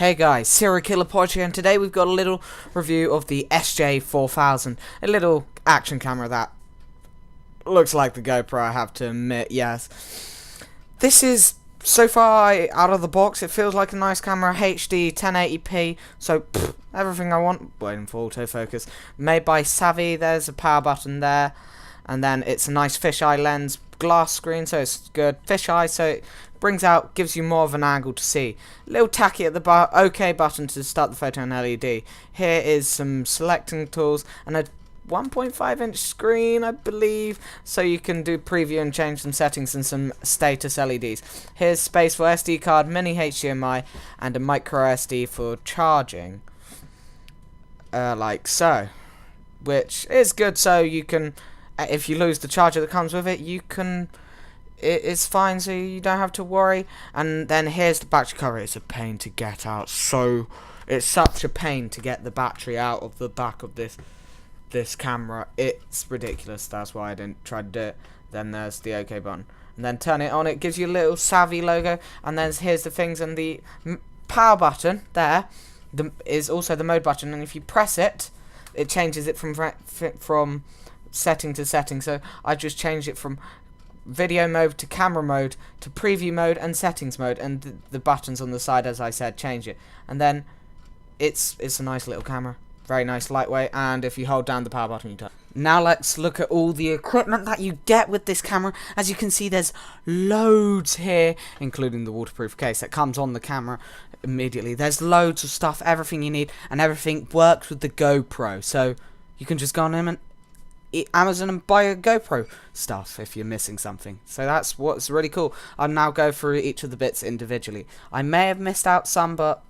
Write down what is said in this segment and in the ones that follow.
Hey guys, Serial Killer Porridge here, and today we've got a little review of the SJ4000, a little action camera that looks like the GoPro, I have to admit, yes. This is, so far out of the box, it feels like a nice camera, HD 1080p, so everything I want, waiting for autofocus. Made by Savvy, there's a power button there, and then it's a nice fisheye lens, glass screen, so it's good, fisheye, so it brings out, gives you more of an angle to see. A little tacky at the OK button to start the photo and LED. Here is some selecting tools and a 1.5-inch screen, I believe, so you can do preview and change some settings and some status LEDs. Here's space for SD card, mini HDMI, and a micro SD for charging, like so, which is good. So you can, if you lose the charger that comes with it, you can. It's fine, so you don't have to worry. And then here's the battery cover. It's a pain to get out. So it's such a pain to get the battery out of the back of this camera. It's ridiculous. That's why I didn't try to do it. Then there's the OK button, and then turn it on. It gives you a little Savvy logo. And then here's the things, and the power button there is also the mode button. And if you press it, it changes it from setting to setting. So I just changed it from video mode to camera mode to preview mode and settings mode, and the buttons on the side, as I said, change it. And then it's a nice little camera, very nice, lightweight, and if you hold down the power button you turn. Now let's look at all the equipment that you get with this camera. As you can see, there's loads here, including the waterproof case that comes on the camera immediately. There's loads of stuff, everything you need, and everything works with the GoPro, so you can just go on Amazon and buy a GoPro stuff if you're missing something. So that's what's really cool. I'll now go through each of the bits individually. I may have missed out some, but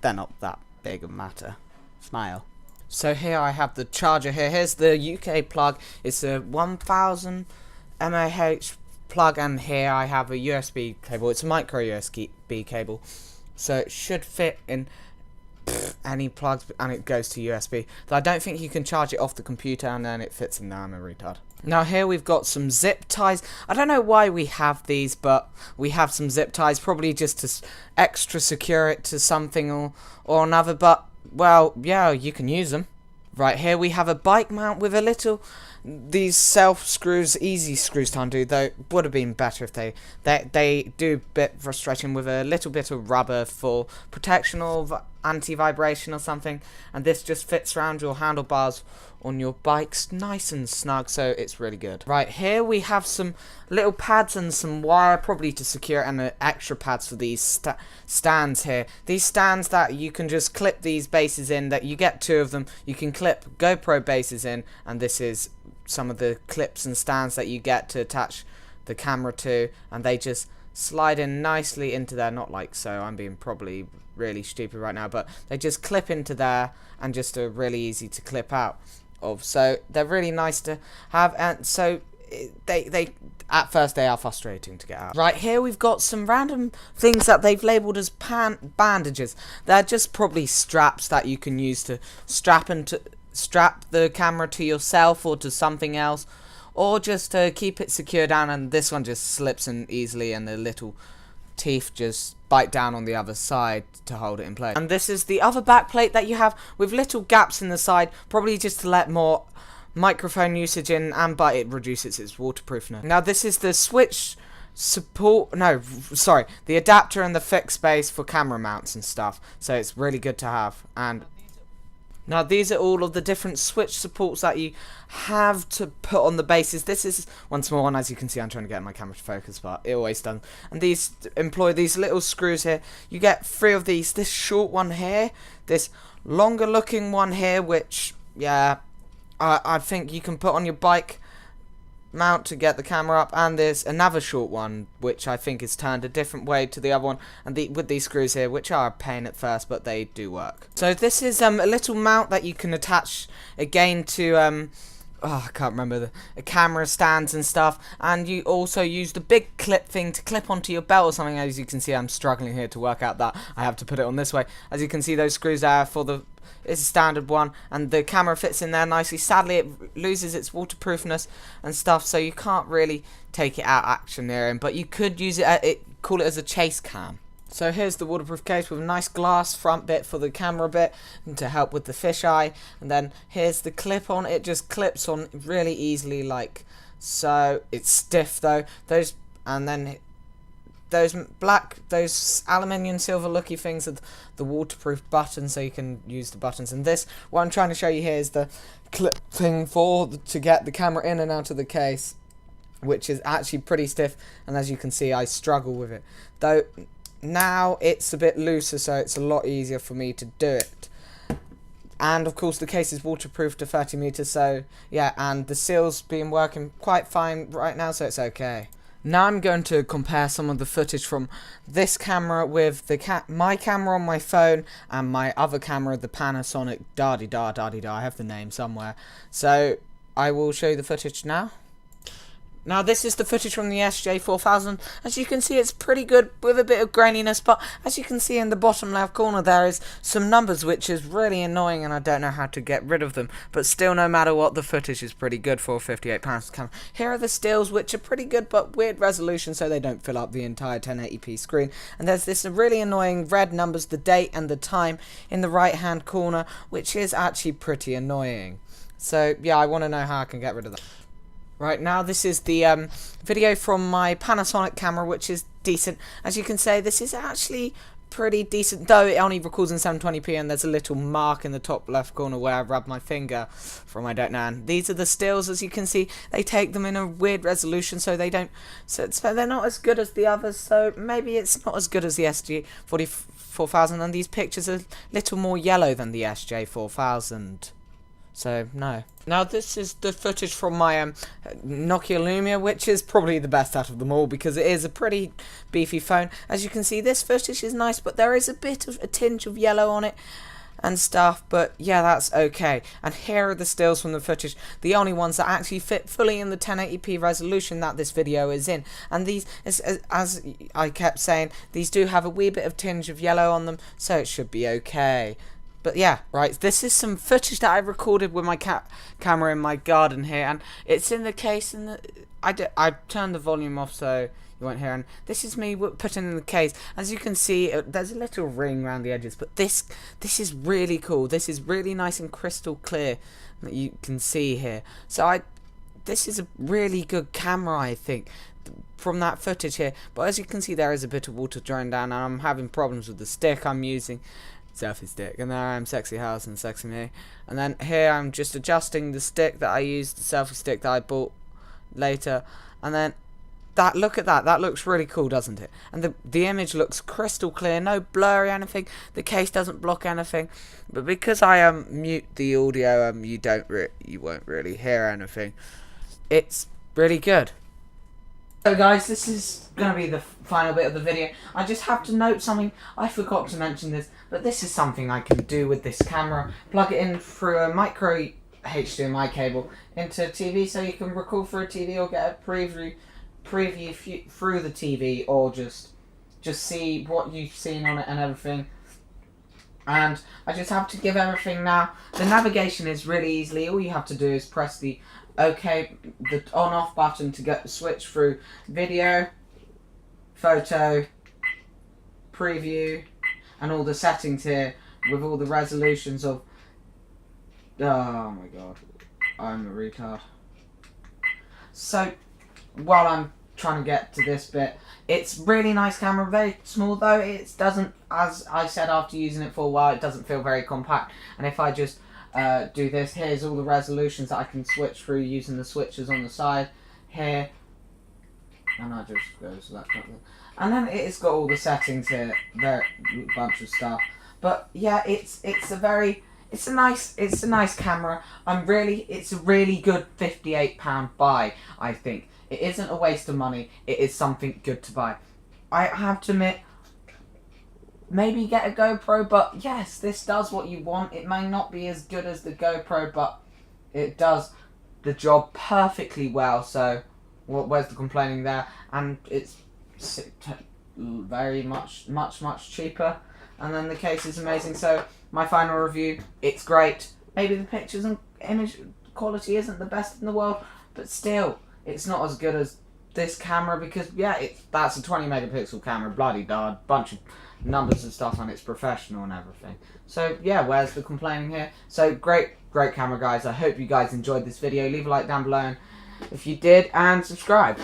they're not that big a matter. Smile. So here I have the charger here. Here's the UK plug. It's a 1000 mAh plug, and here I have a USB cable. It's a micro USB cable, so it should fit in any plugs, and it goes to USB. Though I don't think you can charge it off the computer, and then it fits in there. I'm a retard. Now here we've got some zip ties. I don't know why we have these, but we have some zip ties, probably just to extra secure it to something or another, but well, yeah, you can use them. Right here we have a bike mount with a little, these self screws, easy screws to undo, though would have been better if they do a bit frustrating, with a little bit of rubber for protection or anti-vibration or something, and this just fits around your handlebars on your bikes nice and snug, so it's really good. Right here we have some little pads and some wire, probably to secure, and extra pads for these stands here. These stands that you can just clip these bases in, that you get 2 of them. You can clip GoPro bases in, and this is some of the clips and stands that you get to attach the camera to, and they just slide in nicely into there, not like so, I'm being probably really stupid right now, but they just clip into there, and just are really easy to clip out of, so they're really nice to have. And so they at first they are frustrating to get out. Right here we've got some random things that they've labeled as bandages. They're just probably straps that you can use to strap the camera to yourself or to something else, or just to keep it secure down, and this one just slips in easily, and the little teeth just bite down on the other side to hold it in place. And this is the other back plate that you have, with little gaps in the side, probably just to let more microphone usage in, but it reduces its waterproofness. Now this is the switch support, the adapter and the fixed base for camera mounts and stuff, so it's really good to have. And now these are all of the different switch supports that you have to put on the bases. This is one small one, as you can see. I'm trying to get my camera to focus, but it always does. And these employ these little screws here. You get 3 of these. This short one here, this longer looking one here, which, yeah, I think you can put on your bike mount to get the camera up, and there's another short one which I think is turned a different way to the other one, and with these screws here, which are a pain at first, but they do work. So this is a little mount that you can attach again to I can't remember the camera stands and stuff, and you also use the big clip thing to clip onto your belt or something. As you can see, I'm struggling here to work out that I have to put it on this way. As you can see, those screws are for the it's a standard one, and the camera fits in there nicely. Sadly, it loses its waterproofness and stuff, so you can't really take it out action near him, but you could use it, call it as a chase cam. So here's the waterproof case with a nice glass front bit for the camera bit and to help with the fisheye. And then here's the clip on. It just clips on really easily like so. It's stiff though. Those aluminium silver looky things are the waterproof buttons, so you can use the buttons. And this, what I'm trying to show you here, is the clip thing to get the camera in and out of the case, which is actually pretty stiff, and as you can see I struggle with it, though now it's a bit looser, so it's a lot easier for me to do it. And of course the case is waterproof to 30 meters, so yeah, and the seal's been working quite fine right now, so it's okay. Now I'm going to compare some of the footage from this camera with my camera on my phone and my other camera, the Panasonic DMC-TZ18. I have the name somewhere. So I will show you the footage now. Now this is the footage from the SJ4000. As you can see, it's pretty good with a bit of graininess, but as you can see in the bottom left corner there is some numbers which is really annoying, and I don't know how to get rid of them. But still, no matter what, the footage is pretty good for a 58-pound camera. Here are the stills, which are pretty good but weird resolution, so they don't fill up the entire 1080p screen. And there's this really annoying red numbers, the date and the time, in the right hand corner, which is actually pretty annoying. So yeah, I want to know how I can get rid of that. Right, now this is the video from my Panasonic camera, which is decent. As you can see, this is actually pretty decent, though it only records in 720p, and there's a little mark in the top left corner where I rubbed my finger from I don't know. And these are the stills. As you can see, they take them in a weird resolution, so they don't, so they're not as good as the others. So maybe it's not as good as the SJ4000, and these pictures are a little more yellow than the SJ4000. So, no. Now, this is the footage from my Nokia Lumia, which is probably the best out of them all because it is a pretty beefy phone. As you can see, this footage is nice, but there is a bit of a tinge of yellow on it and stuff. But, yeah, that's okay. And here are the stills from the footage, the only ones that actually fit fully in the 1080p resolution that this video is in. And these, as I kept saying, these do have a wee bit of tinge of yellow on them, so it should be okay. But yeah, right, this is some footage that I recorded with my camera in my garden here, and it's in the case, and I turned the volume off so you won't hear, and this is me putting in the case. As you can see, there's a little ring around the edges, but this is really cool. This is really nice and crystal clear that you can see here. So this is a really good camera, I think, from that footage here. But as you can see, there is a bit of water drying down, and I'm having problems with the stick I'm using. Selfie stick, and there I am, sexy house and sexy me, and then here I'm just adjusting the stick that I used, the selfie stick that I bought later, and then look at that looks really cool, doesn't it? And the image looks crystal clear, no blurry anything, the case doesn't block anything, but because I mute the audio, you won't really hear anything. It's really good. So guys, this is going to be the final bit of the video. I just have to note something. I forgot to mention this, but this is something I can do with this camera. Plug it in through a micro HDMI cable into TV, so you can record through a TV or get a preview through the TV, or just see what you've seen on it and everything. And I just have to give everything now. The navigation is really easily. All you have to do is press the the on-off button to switch through video, photo, preview, and all the settings here with all the resolutions of. Oh my god, I'm a retard. So, while I'm trying to get to this bit, it's really nice camera, very small though. It doesn't, as I said after using it for a while, it doesn't feel very compact. And if I just do this, here's all the resolutions that I can switch through using the switches on the side here, and I just go to that, and then it's got all the settings here, a bunch of stuff. But yeah, it's a nice camera. It's a really good £58 buy. I think it isn't a waste of money. It is something good to buy. I have to admit, maybe get a GoPro, but yes, this does what you want. It may not be as good as the GoPro, but it does the job perfectly well, so where's the complaining there? And it's very much cheaper, and then the case is amazing. So my final review, it's great. Maybe the pictures and image quality isn't the best in the world, but still, it's not as good as this camera because yeah, that's a 20 megapixel camera, bloody da, bunch of numbers and stuff, and it's professional and everything. So yeah, where's the complaining here? So great camera, guys. I hope you guys enjoyed this video. Leave a like down below if you did, and subscribe.